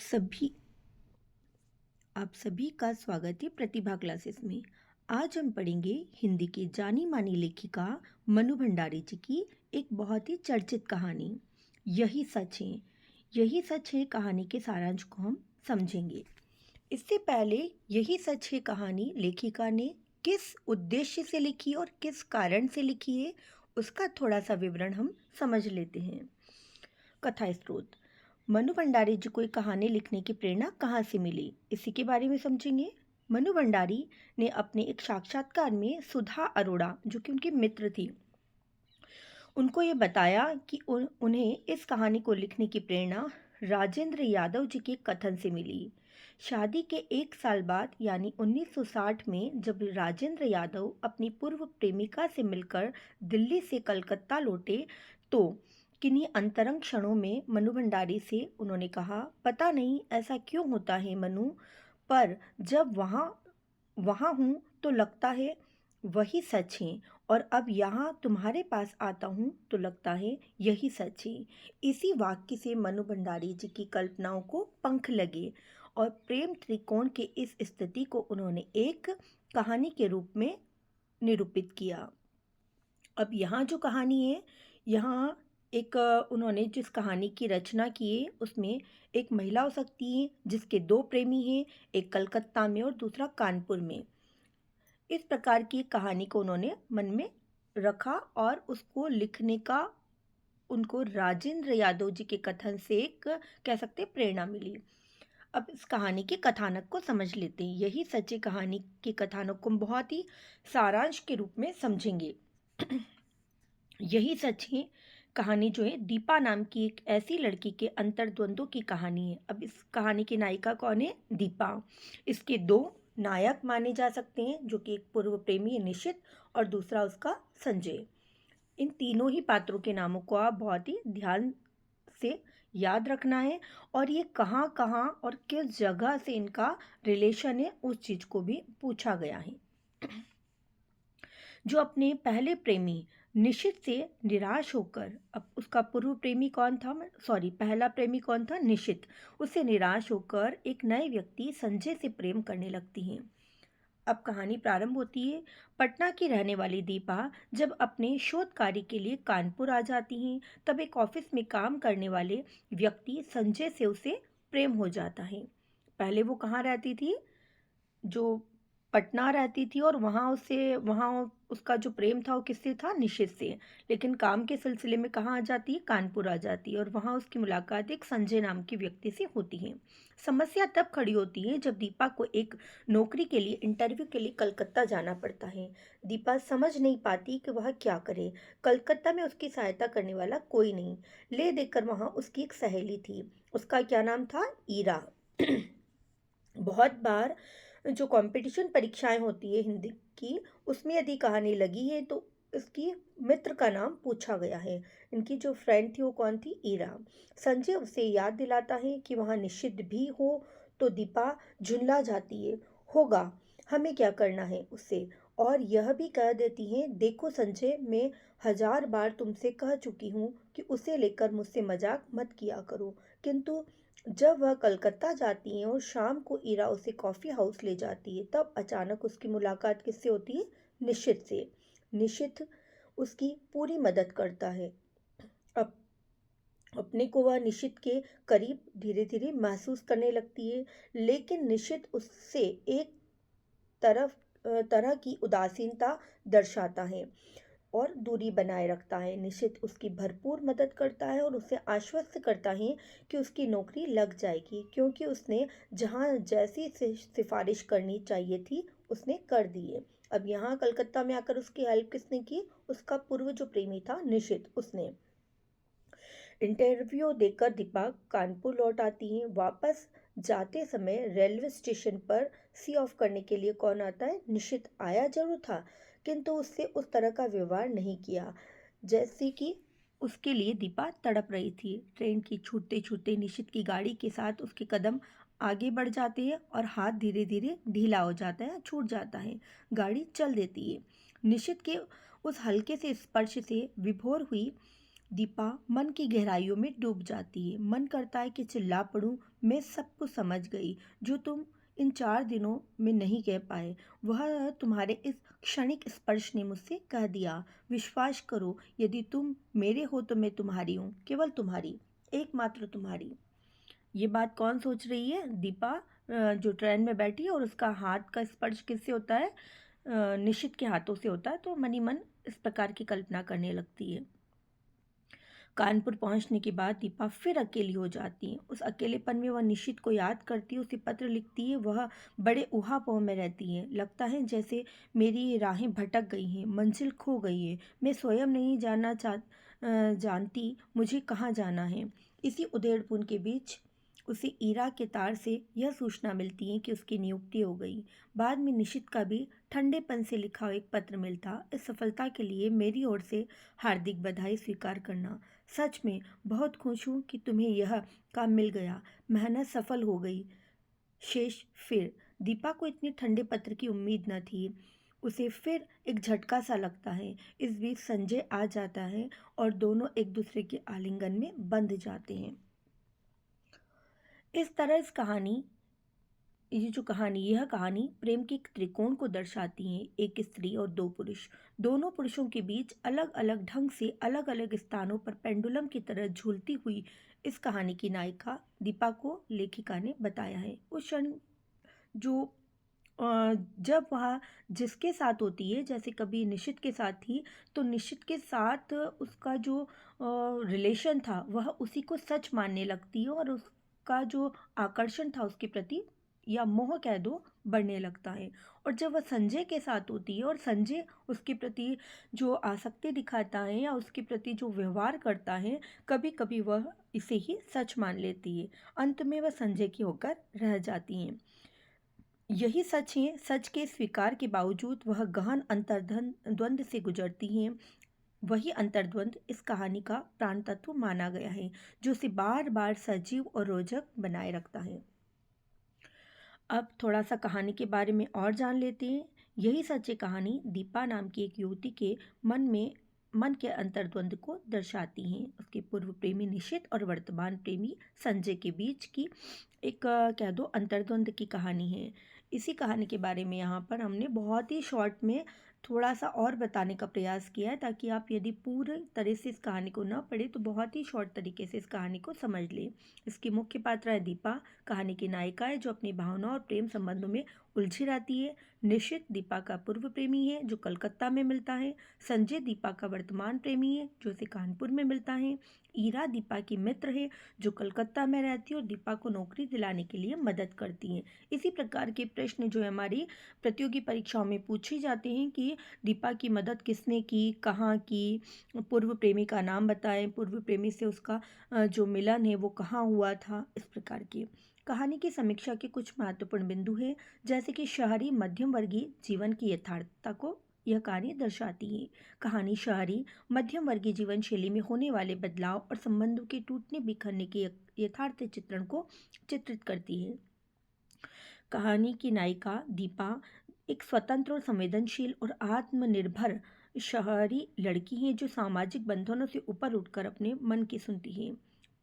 सभी आप सभी का स्वागत है प्रतिभा क्लासेस में। आज हम पढ़ेंगे हिंदी की जानी मानी लेखिका मनु भंडारी जी की एक बहुत ही चर्चित कहानी यही सच है। यही सच है कहानी के सारांश को हम समझेंगे। इससे पहले यही सच है कहानी लेखिका ने किस उद्देश्य से लिखी और किस कारण से लिखी है, उसका थोड़ा सा विवरण हम समझ लेते हैं। कथा स्रोत। मनु भंडारी जी को एक कहानी लिखने की प्रेरणा कहाँ से मिली, इसी के बारे में समझेंगे। मनु भंडारी ने अपने एक साक्षात्कार में सुधा अरोड़ा, जो कि उनकी मित्र थी, उनको ये बताया कि उन्हें इस कहानी को लिखने की प्रेरणा राजेंद्र यादव जी के कथन से मिली। शादी के एक साल बाद यानी 1960 में जब राजेंद्र यादव अपनी पूर्व प्रेमिका से मिलकर दिल्ली से कलकत्ता लौटे तो किन्हीं अंतरंग क्षणों में मनु भंडारी से उन्होंने कहा, पता नहीं ऐसा क्यों होता है मनु, पर जब वहाँ वहाँ हूँ तो लगता है वही सच है, और अब यहाँ तुम्हारे पास आता हूँ तो लगता है यही सच है। इसी वाक्य से मनु भंडारी जी की कल्पनाओं को पंख लगे और प्रेम त्रिकोण की इस स्थिति को उन्होंने एक कहानी के रूप में निरूपित किया। अब यहाँ जो कहानी है, यहाँ एक उन्होंने जिस कहानी की रचना की है उसमें एक महिला हो सकती है जिसके दो प्रेमी हैं, एक कलकत्ता में और दूसरा कानपुर में। इस प्रकार की कहानी को उन्होंने मन में रखा और उसको लिखने का उनको राजेंद्र यादव जी के कथन से एक कह सकते प्रेरणा मिली। अब इस कहानी के कथानक को समझ लेते हैं। यही सच्ची कहानी के कथानक को हम बहुत ही सारांश के रूप में समझेंगे। यही सच है कहानी जो है दीपा नाम की एक ऐसी लड़की के अंतर्द्वंद्वों की कहानी है। अब इस कहानी की नायिका कौन है? दीपा। इसके दो नायक माने जा सकते हैं, जो कि एक पूर्व प्रेमी है निशित और दूसरा उसका संजय। इन तीनों ही पात्रों के नामों को आप बहुत ही ध्यान से याद रखना है, और ये कहाँ कहाँ और किस जगह से इनका रिलेशन है उस चीज़ को भी पूछा गया है। जो अपने पहले प्रेमी निशित से निराश होकर, अब उसका पूर्व प्रेमी कौन था, पहला प्रेमी कौन था? निशित। उससे निराश होकर एक नए व्यक्ति संजय से प्रेम करने लगती हैं। अब कहानी प्रारंभ होती है। पटना की रहने वाली दीपा जब अपने शोध कार्य के लिए कानपुर आ जाती हैं, तब एक ऑफिस में काम करने वाले व्यक्ति संजय से उसे प्रेम हो जाता है। पहले वो कहाँ रहती थी? जो पटना रहती थी, और वहाँ उसका जो प्रेम था वो किससे था? निशित से। लेकिन काम के सिलसिले में कहाँ आ जाती है? कानपुर आ जाती है, और वहाँ उसकी मुलाकात एक संजय नाम के व्यक्ति से होती है। समस्या तब खड़ी होती है जब दीपा को एक नौकरी के लिए इंटरव्यू के लिए कलकत्ता जाना पड़ता है। दीपा समझ नहीं पाती कि वह क्या करे। कलकत्ता में उसकी सहायता करने वाला कोई नहीं। ले देकर वहाँ उसकी एक सहेली थी, उसका क्या नाम था? ईरा। बहुत बार जो कंपटीशन परीक्षाएं होती है हिंदी की, उसमें यदि कहानी लगी है तो इसकी मित्र का नाम पूछा गया है। इनकी जो फ्रेंड थी वो कौन थी? ईरा। संजय उसे याद दिलाता है कि वहाँ निषिद्ध भी हो तो दीपा झुंझला जाती है। होगा, हमें क्या करना है उससे। और यह भी कह देती है, देखो संजय, मैं 1000 बार तुमसे कह चुकी हूँ कि उसे लेकर मुझसे मजाक मत किया करो। किंतु जब वह कलकत्ता जाती हैं और शाम को ईरा उसे कॉफ़ी हाउस ले जाती है, तब अचानक उसकी मुलाकात किससे होती है? निशित से। निशित उसकी पूरी मदद करता है। अब अपने को वह निशित के करीब धीरे धीरे महसूस करने लगती है, लेकिन निशित उससे एक तरह की उदासीनता दर्शाता है और दूरी बनाए रखता है। निशित उसकी भरपूर मदद करता है और उसे आश्वस्त करता है कि उसकी नौकरी लग जाएगी, क्योंकि उसने जहाँ जैसी सिफारिश करनी चाहिए थी उसने कर दी है। अब यहाँ कलकत्ता में आकर उसकी हेल्प किसने की? उसका पूर्व जो प्रेमी था निशित, उसने। इंटरव्यू देकर दीपा कानपुर लौट आती हैं। वापस जाते समय रेलवे स्टेशन पर सी ऑफ करने के लिए कौन आता है? निशित आया जरूर था, किंतु उससे उस तरह का व्यवहार नहीं किया जैसे कि उसके लिए दीपा तड़प रही थी। ट्रेन की छूटते छूटते निशित की गाड़ी के साथ उसके कदम आगे बढ़ जाते हैं और हाथ धीरे धीरे ढीला हो जाता है, छूट जाता है। गाड़ी चल देती है। निशित के उस हल्के से स्पर्श से विभोर हुई दीपा मन की गहराइयों में डूब जाती है। मन करता है कि चिल्ला पड़ूं, मैं सब कुछ समझ गई जो तुम इन 4 दिनों में नहीं कह पाए। वह तुम्हारे इस क्षणिक स्पर्श ने मुझसे कह दिया। विश्वास करो, यदि तुम मेरे हो तो मैं तुम्हारी हूँ, केवल तुम्हारी, एकमात्र तुम्हारी। ये बात कौन सोच रही है? दीपा, जो ट्रेन में बैठी है और उसका हाथ का स्पर्श किससे होता है? निशित के हाथों से होता है। तो मन ही मन इस प्रकार की कल्पना करने लगती है। कानपुर पहुंचने के बाद दीपा फिर अकेली हो जाती है। उस अकेलेपन में वह निशित को याद करती है, उसे पत्र लिखती है। वह बड़े ऊहापोह में रहती है। लगता है जैसे मेरी राहें भटक गई हैं, मंजिल खो गई है। मैं स्वयं नहीं जानती मुझे कहाँ जाना है। इसी उधेड़पुन के बीच उसे ईरा के तार से यह सूचना मिलती है कि उसकी नियुक्ति हो गई। बाद में निशित का भी ठंडेपन से लिखा हुआ एक पत्र मिलता। इस सफलता के लिए मेरी ओर से हार्दिक बधाई स्वीकार करना। सच में बहुत खुश हूँ कि तुम्हें यह काम मिल गया। मेहनत सफल हो गई। शेष फिर। दीपा को इतने ठंडे पत्र की उम्मीद न थी। उसे फिर एक झटका सा लगता है। इस बीच संजय आ जाता है और दोनों एक दूसरे के आलिंगन में बंध जाते हैं। इस तरह यह कहानी प्रेम के एक त्रिकोण को दर्शाती है। एक स्त्री और दो पुरुष, दोनों पुरुषों के बीच अलग अलग ढंग से अलग अलग स्थानों पर पेंडुलम की तरह झूलती हुई इस कहानी की नायिका दीपा को लेखिका ने बताया है। उस क्षण जो जब वह जिसके साथ होती है, जैसे कभी निशित के साथ थी, तो निशित के साथ उसका जो रिलेशन था वह उसी को सच मानने लगती है और उसका जो आकर्षण था उसके प्रति, या मोह कह दो, बढ़ने लगता है। और जब वह संजय के साथ होती है और संजय उसके प्रति जो आसक्ति दिखाता है या उसके प्रति जो व्यवहार करता है, कभी कभी वह इसे ही सच मान लेती है। अंत में वह संजय की होकर रह जाती हैं। यही सच है। सच के स्वीकार के बावजूद वह गहन अंतर्द्वंद से गुजरती हैं। वही अंतर्द्वंद इस कहानी का प्राण तत्व माना गया है, जो उसे बार बार सजीव और रोचक बनाए रखता है। अब थोड़ा सा कहानी के बारे में और जान लेते हैं। यही सच्ची कहानी दीपा नाम की एक युवती के मन के अंतर्द्वंद को दर्शाती हैं। उसके पूर्व प्रेमी निशित और वर्तमान प्रेमी संजय के बीच की एक कह दो अंतर्द्वंद की कहानी है। इसी कहानी के बारे में यहाँ पर हमने बहुत ही शॉर्ट में थोड़ा सा और बताने का प्रयास किया है, ताकि आप यदि पूरी तरह से इस कहानी को न पढ़े तो बहुत ही शॉर्ट तरीके से इस कहानी को समझ लें। इसकी मुख्य पात्रा है दीपा, कहानी की नायिका है जो अपनी भावनाओं और प्रेम संबंधों में उलझी रहती है। निशित दीपा का पूर्व प्रेमी है जो कलकत्ता में मिलता है। संजय दीपा का वर्तमान प्रेमी है जो उसे कानपुर में मिलता है। ईरा दीपा की मित्र है जो कलकत्ता में रहती है और दीपा को नौकरी दिलाने के लिए मदद करती है। इसी प्रकार के प्रश्न जो हमारी प्रतियोगी परीक्षाओं में पूछे जाते हैं कि दीपा की मदद किसने की, कहाँ की, पूर्व प्रेमी का नाम बताएं, पूर्व प्रेमी से उसका जो मिलन है वो कहाँ हुआ था, इस प्रकार की। कहानी की समीक्षा के कुछ महत्वपूर्ण बिंदु हैं, जैसे कि शहरी मध्यम वर्गीय जीवन की यथार्थता को यह कहानी दर्शाती है। कहानी शहरी मध्यम वर्गीय जीवन शैली में होने वाले बदलाव और संबंधों के टूटने बिखरने के यथार्थ चित्रण को चित्रित करती है। कहानी की नायिका दीपा एक स्वतंत्र और संवेदनशील और आत्मनिर्भर शहरी लड़की है जो सामाजिक बंधनों से ऊपर उठकर अपने मन की सुनती है।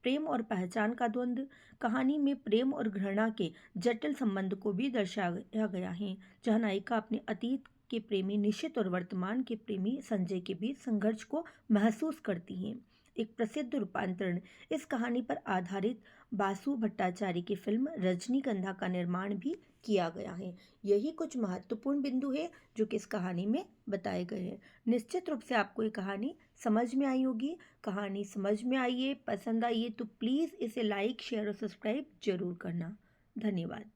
प्रेम और पहचान का द्वंद्व। कहानी में प्रेम और घृणा के जटिल संबंध को भी दर्शाया गया है, जहाँ नायिका अपने अतीत के प्रेमी निशित और वर्तमान के प्रेमी संजय के बीच संघर्ष को महसूस करती हैं। एक प्रसिद्ध रूपांतरण। इस कहानी पर आधारित बासु भट्टाचार्य की फिल्म रजनीगंधा का निर्माण भी किया गया है। यही कुछ महत्वपूर्ण बिंदु है जो कि इस कहानी में बताए गए हैं। निश्चित रूप से आपको ये कहानी समझ में आई होगी। कहानी समझ में आई है, पसंद आई है तो प्लीज़ इसे लाइक, शेयर और सब्सक्राइब जरूर करना। धन्यवाद।